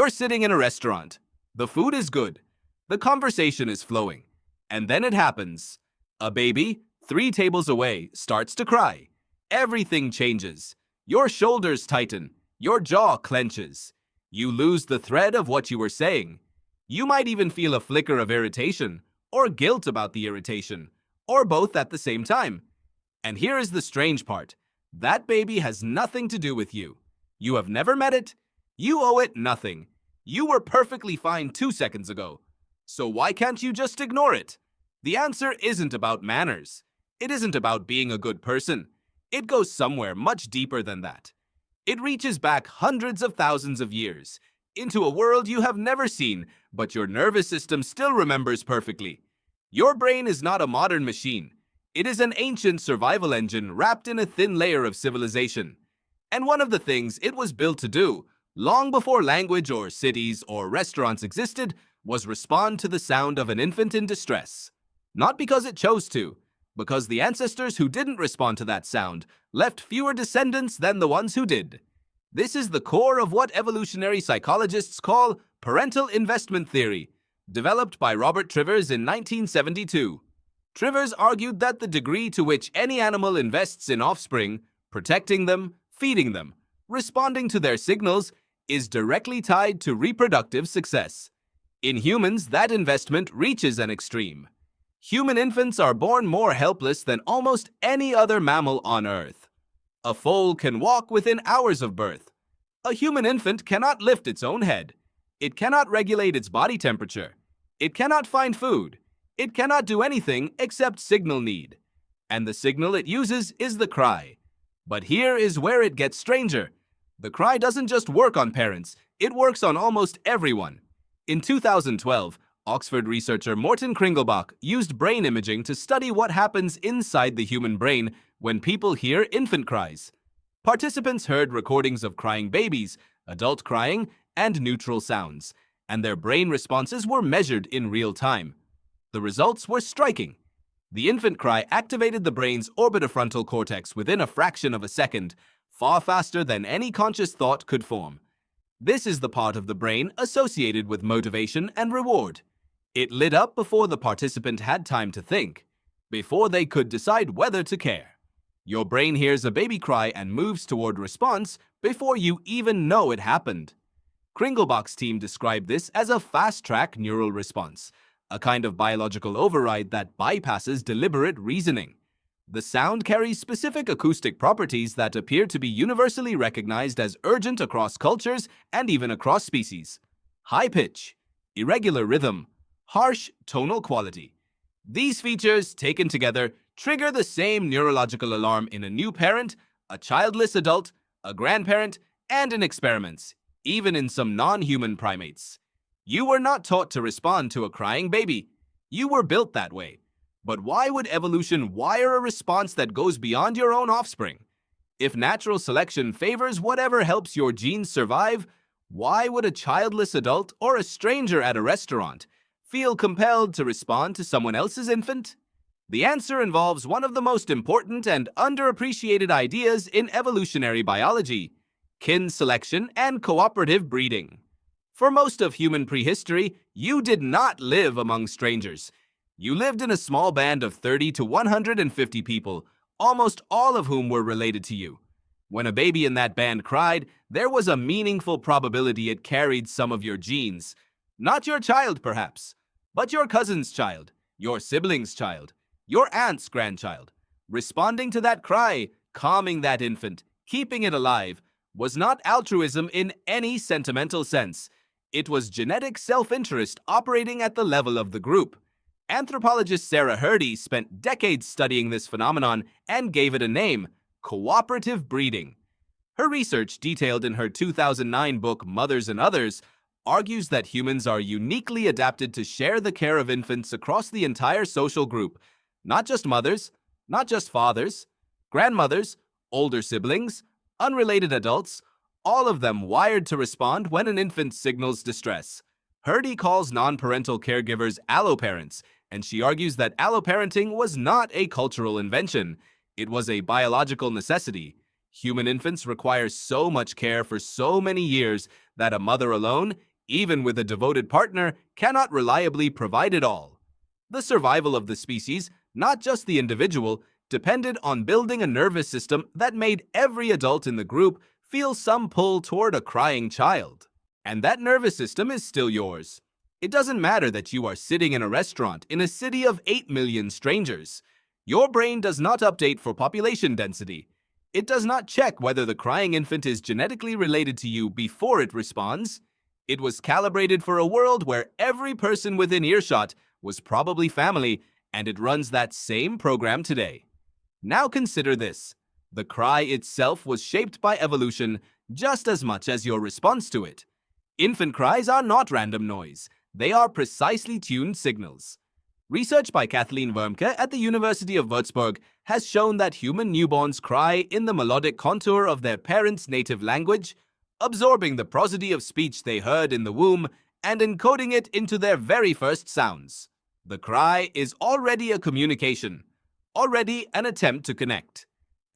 You're sitting in a restaurant. The food is good. The conversation is flowing. And then it happens. A baby, 3 tables away, starts to cry. Everything changes. Your shoulders tighten. Your jaw clenches. You lose the thread of what you were saying. You might even feel a flicker of irritation, or guilt about the irritation, or both at the same time. And here is the strange part. That baby has nothing to do with you. You have never met it. You owe it nothing. You were perfectly fine 2 seconds ago. So why can't you just ignore it? The answer isn't about manners. It isn't about being a good person. It goes somewhere much deeper than that. It reaches back hundreds of thousands of years, into a world you have never seen, but your nervous system still remembers perfectly. Your brain is not a modern machine. It is an ancient survival engine wrapped in a thin layer of civilization. And one of the things it was built to do, long before language or cities or restaurants existed, was respond to the sound of an infant in distress. Not because it chose to, because the ancestors who didn't respond to that sound left fewer descendants than the ones who did. This is the core of what evolutionary psychologists call parental investment theory, developed by Robert Trivers in 1972. Trivers argued that the degree to which any animal invests in offspring, protecting them, feeding them, responding to their signals, is directly tied to reproductive success. In humans, that investment reaches an extreme. Human infants are born more helpless than almost any other mammal on Earth. A foal can walk within hours of birth. A human infant cannot lift its own head. It cannot regulate its body temperature. It cannot find food. It cannot do anything except signal need. And the signal it uses is the cry. But here is where it gets stranger. The cry doesn't just work on parents, it works on almost everyone. In 2012, Oxford researcher Morten Kringelbach used brain imaging to study what happens inside the human brain when people hear infant cries. Participants heard recordings of crying babies, adult crying, and neutral sounds, and their brain responses were measured in real time. The results were striking. The infant cry activated the brain's orbitofrontal cortex within a fraction of a second, far faster than any conscious thought could form. This is the part of the brain associated with motivation and reward. It lit up before the participant had time to think, before they could decide whether to care. Your brain hears a baby cry and moves toward response before you even know it happened. Kringelbach's team described this as a fast-track neural response, a kind of biological override that bypasses deliberate reasoning. The sound carries specific acoustic properties that appear to be universally recognized as urgent across cultures and even across species. High pitch, irregular rhythm, harsh tonal quality. These features, taken together, trigger the same neurological alarm in a new parent, a childless adult, a grandparent, and in experiments, even in some non-human primates. You were not taught to respond to a crying baby. You were built that way. But why would evolution wire a response that goes beyond your own offspring? If natural selection favors whatever helps your genes survive, why would a childless adult or a stranger at a restaurant feel compelled to respond to someone else's infant? The answer involves one of the most important and underappreciated ideas in evolutionary biology: kin selection and cooperative breeding. For most of human prehistory, you did not live among strangers. You lived in a small band of 30 to 150 people, almost all of whom were related to you. When a baby in that band cried, there was a meaningful probability it carried some of your genes. Not your child, perhaps, but your cousin's child, your sibling's child, your aunt's grandchild. Responding to that cry, calming that infant, keeping it alive, was not altruism in any sentimental sense. It was genetic self-interest operating at the level of the group. Anthropologist Sarah Hrdy spent decades studying this phenomenon and gave it a name: cooperative breeding. Her research, detailed in her 2009 book Mothers and Others, argues that humans are uniquely adapted to share the care of infants across the entire social group, not just mothers, not just fathers, grandmothers, older siblings, unrelated adults, all of them wired to respond when an infant signals distress. Hrdy calls non-parental caregivers alloparents, and she argues that alloparenting was not a cultural invention. It was a biological necessity. Human infants require so much care for so many years that a mother alone, even with a devoted partner, cannot reliably provide it all. The survival of the species, not just the individual, depended on building a nervous system that made every adult in the group feel some pull toward a crying child. And that nervous system is still yours. It doesn't matter that you are sitting in a restaurant in a city of 8 million strangers. Your brain does not update for population density. It does not check whether the crying infant is genetically related to you before it responds. It was calibrated for a world where every person within earshot was probably family, and it runs that same program today. Now consider this. The cry itself was shaped by evolution just as much as your response to it. Infant cries are not random noise. They are precisely tuned signals. Research by Kathleen Wormke at the University of Würzburg has shown that human newborns cry in the melodic contour of their parents' native language, absorbing the prosody of speech they heard in the womb and encoding it into their very first sounds. The cry is already a communication, already an attempt to connect,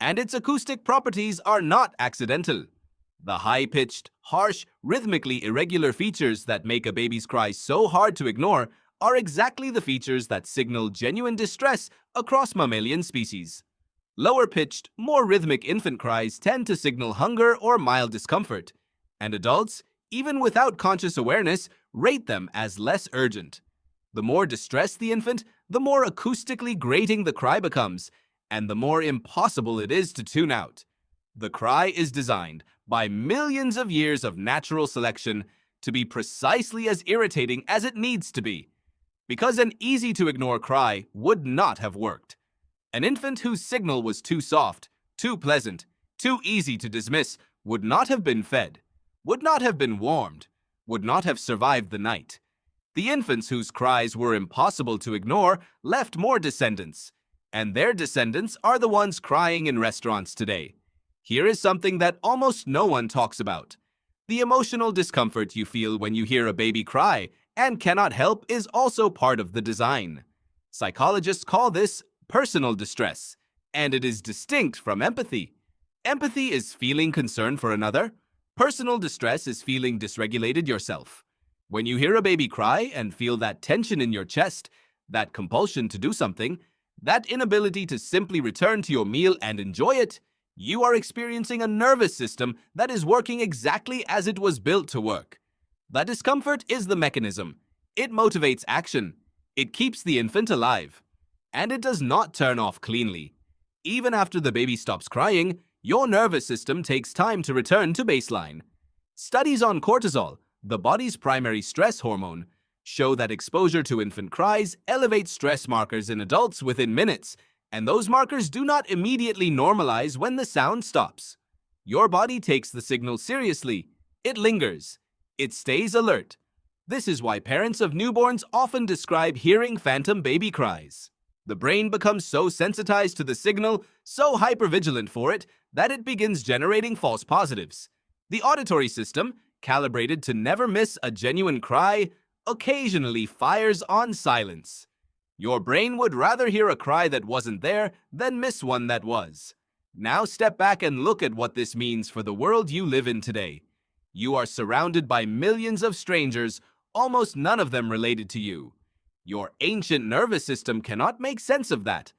and its acoustic properties are not accidental. The high-pitched, harsh, rhythmically irregular features that make a baby's cry so hard to ignore are exactly the features that signal genuine distress across mammalian species. Lower-pitched, more rhythmic infant cries tend to signal hunger or mild discomfort, and adults, even without conscious awareness, rate them as less urgent. The more distressed the infant, the more acoustically grating the cry becomes, and the more impossible it is to tune out. The cry is designed, by millions of years of natural selection, to be precisely as irritating as it needs to be, because an easy-to-ignore cry would not have worked. An infant whose signal was too soft, too pleasant, too easy to dismiss would not have been fed, would not have been warmed, would not have survived the night. The infants whose cries were impossible to ignore left more descendants, and their descendants are the ones crying in restaurants today. Here is something that almost no one talks about. The emotional discomfort you feel when you hear a baby cry and cannot help is also part of the design. Psychologists call this personal distress, and it is distinct from empathy. Empathy is feeling concern for another. Personal distress is feeling dysregulated yourself. When you hear a baby cry and feel that tension in your chest, that compulsion to do something, that inability to simply return to your meal and enjoy it, you are experiencing a nervous system that is working exactly as it was built to work. That discomfort is the mechanism. It motivates action. It keeps the infant alive. And it does not turn off cleanly. Even after the baby stops crying, your nervous system takes time to return to baseline. Studies on cortisol, the body's primary stress hormone, show that exposure to infant cries elevates stress markers in adults within minutes, and those markers do not immediately normalize when the sound stops. Your body takes the signal seriously. It lingers. It stays alert. This is why parents of newborns often describe hearing phantom baby cries. The brain becomes so sensitized to the signal, so hypervigilant for it, that it begins generating false positives. The auditory system, calibrated to never miss a genuine cry, occasionally fires on silence. Your brain would rather hear a cry that wasn't there than miss one that was. Now step back and look at what this means for the world you live in today. You are surrounded by millions of strangers, almost none of them related to you. Your ancient nervous system cannot make sense of that.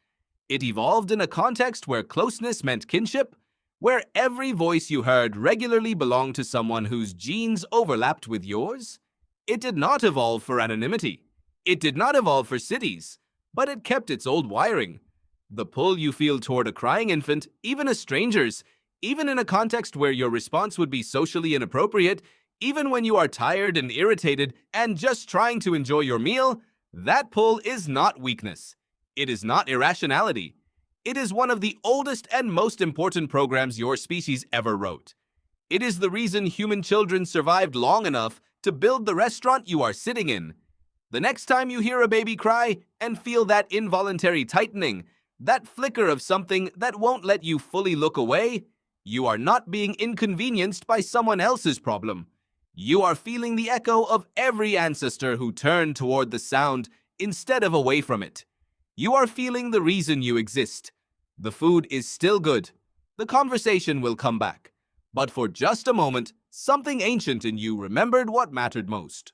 It evolved in a context where closeness meant kinship, where every voice you heard regularly belonged to someone whose genes overlapped with yours. It did not evolve for anonymity. It did not evolve for cities, but it kept its old wiring. The pull you feel toward a crying infant, even a stranger's, even in a context where your response would be socially inappropriate, even when you are tired and irritated and just trying to enjoy your meal, that pull is not weakness. It is not irrationality. It is one of the oldest and most important programs your species ever wrote. It is the reason human children survived long enough to build the restaurant you are sitting in. The next time you hear a baby cry and feel that involuntary tightening, that flicker of something that won't let you fully look away, you are not being inconvenienced by someone else's problem. You are feeling the echo of every ancestor who turned toward the sound instead of away from it. You are feeling the reason you exist. The food is still good. The conversation will come back. But for just a moment, Something ancient in you remembered what mattered most.